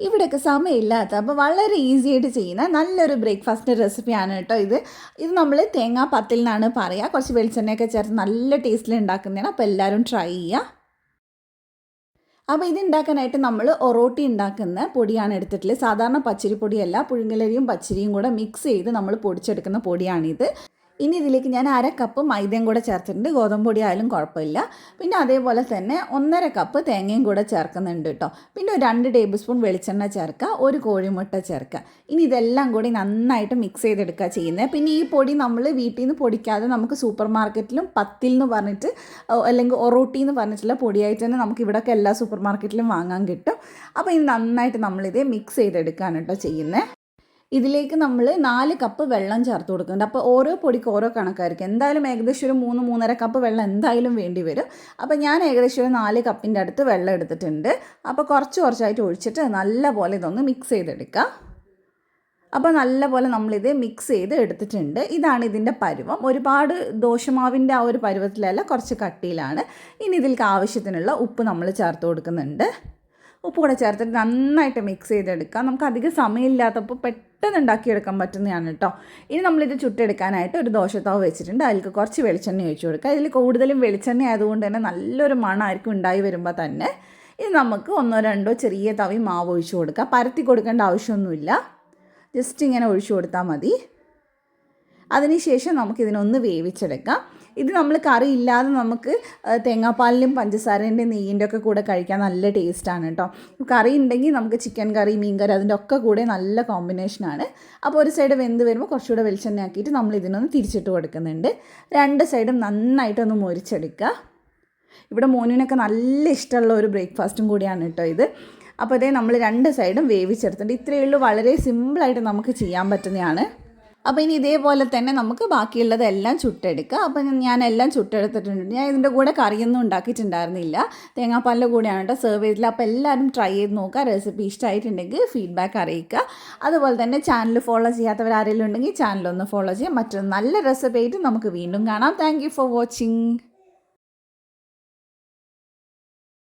ഇവിടെയൊക്കെ സമയമില്ലാത്ത അപ്പോൾ വളരെ ഈസി ആയിട്ട് ചെയ്യുന്ന നല്ലൊരു ബ്രേക്ക്ഫാസ്റ്റ് റെസിപ്പിയാണ് കേട്ടോ ഇത് നമ്മൾ തേങ്ങാ പത്തിൽ നിന്നാണ് പറയുക. കുറച്ച് വെളിച്ചെണ്ണയൊക്കെ ചേർത്ത് നല്ല ടേസ്റ്റിൽ ഉണ്ടാക്കുന്നതാണ്. അപ്പോൾ എല്ലാവരും ട്രൈ ചെയ്യുക. അപ്പോൾ ഇത് ഉണ്ടാക്കാനായിട്ട് നമ്മൾ ഒറോട്ടി ഉണ്ടാക്കുന്ന പൊടിയാണ് എടുത്തിട്ടുള്ളത്. സാധാരണ പച്ചരി പൊടിയല്ല, പുഴുങ്ങലരിയും പച്ചരിയും കൂടെ മിക്സ് ചെയ്ത് നമ്മൾ പൊടിച്ചെടുക്കുന്ന പൊടിയാണിത്. ഇനി ഇതിലേക്ക് ഞാൻ 1/2 കപ്പ് മൈദയും കൂടെ ചേർത്തിട്ടുണ്ട്. ഗോതമ്പ് പൊടി ആയാലും കുഴപ്പമില്ല. പിന്നെ അതേപോലെ തന്നെ 1/2 കപ്പ് തേങ്ങയും കൂടെ ചേർക്കുന്നുണ്ട് കേട്ടോ. പിന്നെ ഒരു 2 ടേബിൾ സ്പൂൺ വെളിച്ചെണ്ണ ചേർക്കുക, ഒരു കോഴിമുട്ട ചേർക്കുക. ഇനി ഇതെല്ലാം കൂടി നന്നായിട്ട് മിക്സ് ചെയ്തെടുക്കുക ചെയ്യുന്നത്. പിന്നെ ഈ പൊടി നമ്മൾ വീട്ടിൽ നിന്ന് പൊടിക്കാതെ നമുക്ക് സൂപ്പർ മാർക്കറ്റിലും പത്തിൽ എന്ന് പറഞ്ഞിട്ട് അല്ലെങ്കിൽ ഒറോട്ടി എന്ന് പറഞ്ഞിട്ടുള്ള പൊടിയായിട്ട് തന്നെ നമുക്ക് ഇവിടെയൊക്കെ എല്ലാ സൂപ്പർ മാർക്കറ്റിലും വാങ്ങാൻ കിട്ടും. അപ്പോൾ ഇത് നന്നായിട്ട് നമ്മളിത് മിക്സ് ചെയ്തെടുക്കുകയാണ് കേട്ടോ ചെയ്യുന്നത്. ഇതിലേക്ക് നമ്മൾ 4 കപ്പ് വെള്ളം ചേർത്ത് കൊടുക്കുന്നുണ്ട്. അപ്പോൾ ഓരോ പൊടിക്ക് ഓരോ കണക്കായിരിക്കും. എന്തായാലും ഏകദേശം ഒരു 3-3.5 കപ്പ് വെള്ളം എന്തായാലും വേണ്ടി വരും. അപ്പോൾ ഞാൻ ഏകദേശം ഒരു 4 കപ്പിൻ്റെ അടുത്ത് വെള്ളം എടുത്തിട്ടുണ്ട്. അപ്പോൾ കുറച്ചായിട്ട് ഒഴിച്ചിട്ട് നല്ലപോലെ ഇതൊന്ന് മിക്സ് ചെയ്തെടുക്കുക. അപ്പോൾ നല്ലപോലെ നമ്മളിത് മിക്സ് ചെയ്ത് എടുത്തിട്ടുണ്ട്. ഇതാണ് ഇതിൻ്റെ പരുവം. ഒരുപാട് ദോശമാവിൻ്റെ ആ ഒരു പരുവത്തിലല്ല, കുറച്ച് കട്ടിയിലാണ്. ഇനി ഇതിലേക്ക് ആവശ്യത്തിനുള്ള ഉപ്പ് നമ്മൾ ചേർത്ത് കൊടുക്കുന്നുണ്ട്. ഉപ്പ് കൂടെ ചേർത്തിട്ട് നന്നായിട്ട് മിക്സ് ചെയ്തെടുക്കാം. നമുക്ക് അധികം സമയമില്ലാത്തപ്പോൾ പെട്ടെന്ന് ഉണ്ടാക്കിയെടുക്കാൻ പറ്റുന്നതാണ് കേട്ടോ. ഇനി നമ്മളിത് ചുട്ടെടുക്കാനായിട്ട് ഒരു ദോശത്താവ് വെച്ചിട്ടുണ്ട്. അതിലേക്ക് കുറച്ച് വെളിച്ചെണ്ണ ഒഴിച്ച് കൊടുക്കുക. ഇതിൽ കൂടുതലും വെളിച്ചെണ്ണ ആയതുകൊണ്ട് തന്നെ നല്ലൊരു മണമായിരിക്കും ഉണ്ടായി വരുമ്പോൾ തന്നെ. ഇത് നമുക്ക് 1-2 ചെറിയ തവി മാവ് ഒഴിച്ച് കൊടുക്കുക. പരത്തി കൊടുക്കേണ്ട ആവശ്യമൊന്നുമില്ല, ജസ്റ്റ് ഇങ്ങനെ ഒഴിച്ചു കൊടുത്താൽ മതി. അതിനുശേഷം നമുക്കിതിനൊന്ന് വേവിച്ചെടുക്കാം. ഇത് നമ്മൾ കറി ഇല്ലാതെ നമുക്ക് തേങ്ങാപ്പാലിലും പഞ്ചസാരേൻ്റെ നെയ്യിൻ്റെ ഒക്കെ കൂടെ കഴിക്കാൻ നല്ല ടേസ്റ്റാണ് കേട്ടോ. കറി ഉണ്ടെങ്കിൽ നമുക്ക് ചിക്കൻ കറി, മീൻ കറി അതിൻ്റെ ഒക്കെ കൂടെ നല്ല കോമ്പിനേഷനാണ്. അപ്പോൾ ഒരു സൈഡ് വെന്ത് വരുമ്പോൾ കുറച്ചുകൂടെ വെളിച്ചെണ്ണ ആക്കിയിട്ട് നമ്മൾ ഇതിനൊന്ന് തിരിച്ചിട്ട് കൊടുക്കുന്നുണ്ട്. 2 സൈഡും നന്നായിട്ടൊന്ന് മൊരിച്ചെടുക്കുക. ഇവിടെ മോനുവിനൊക്കെ നല്ല ഇഷ്ടമുള്ള ഒരു ബ്രേക്ക്ഫാസ്റ്റും കൂടിയാണ് കേട്ടോ ഇത്. അപ്പോൾ ഇതേ നമ്മൾ 2 സൈഡും വേവിച്ചെടുത്തിട്ടുണ്ട്. ഇത്രയേ ഉള്ളൂ, വളരെ സിമ്പിളായിട്ട് നമുക്ക് ചെയ്യാൻ പറ്റുന്നതാണ്. അപ്പോൾ ഇനി ഇതേപോലെ തന്നെ നമുക്ക് ബാക്കിയുള്ളതെല്ലാം ചുട്ടെടുക്കുക. അപ്പോൾ ഞാൻ എല്ലാം ചുട്ടെടുത്തിട്ടുണ്ട്. ഞാൻ ഇതിൻ്റെ കൂടെ കറിയൊന്നും ഉണ്ടാക്കിയിട്ടുണ്ടായിരുന്നില്ല, തേങ്ങാപ്പാലിൻ്റെ കൂടെയാണ് കേട്ടോ സെർവ് ചെയ്തില്ല. അപ്പോൾ എല്ലാവരും ട്രൈ ചെയ്ത് നോക്കുക. റെസിപ്പി ഇഷ്ടമായിട്ടുണ്ടെങ്കിൽ ഫീഡ്ബാക്ക് അറിയിക്കുക. അതുപോലെ തന്നെ ചാനൽ ഫോളോ ചെയ്യാത്തവർ ആരെങ്കിലും ഉണ്ടെങ്കിൽ ചാനലൊന്ന് ഫോളോ ചെയ്യാം. മറ്റൊരു നല്ല റെസിപ്പി ആയിട്ട് നമുക്ക് വീണ്ടും കാണാം. Thank you for watching.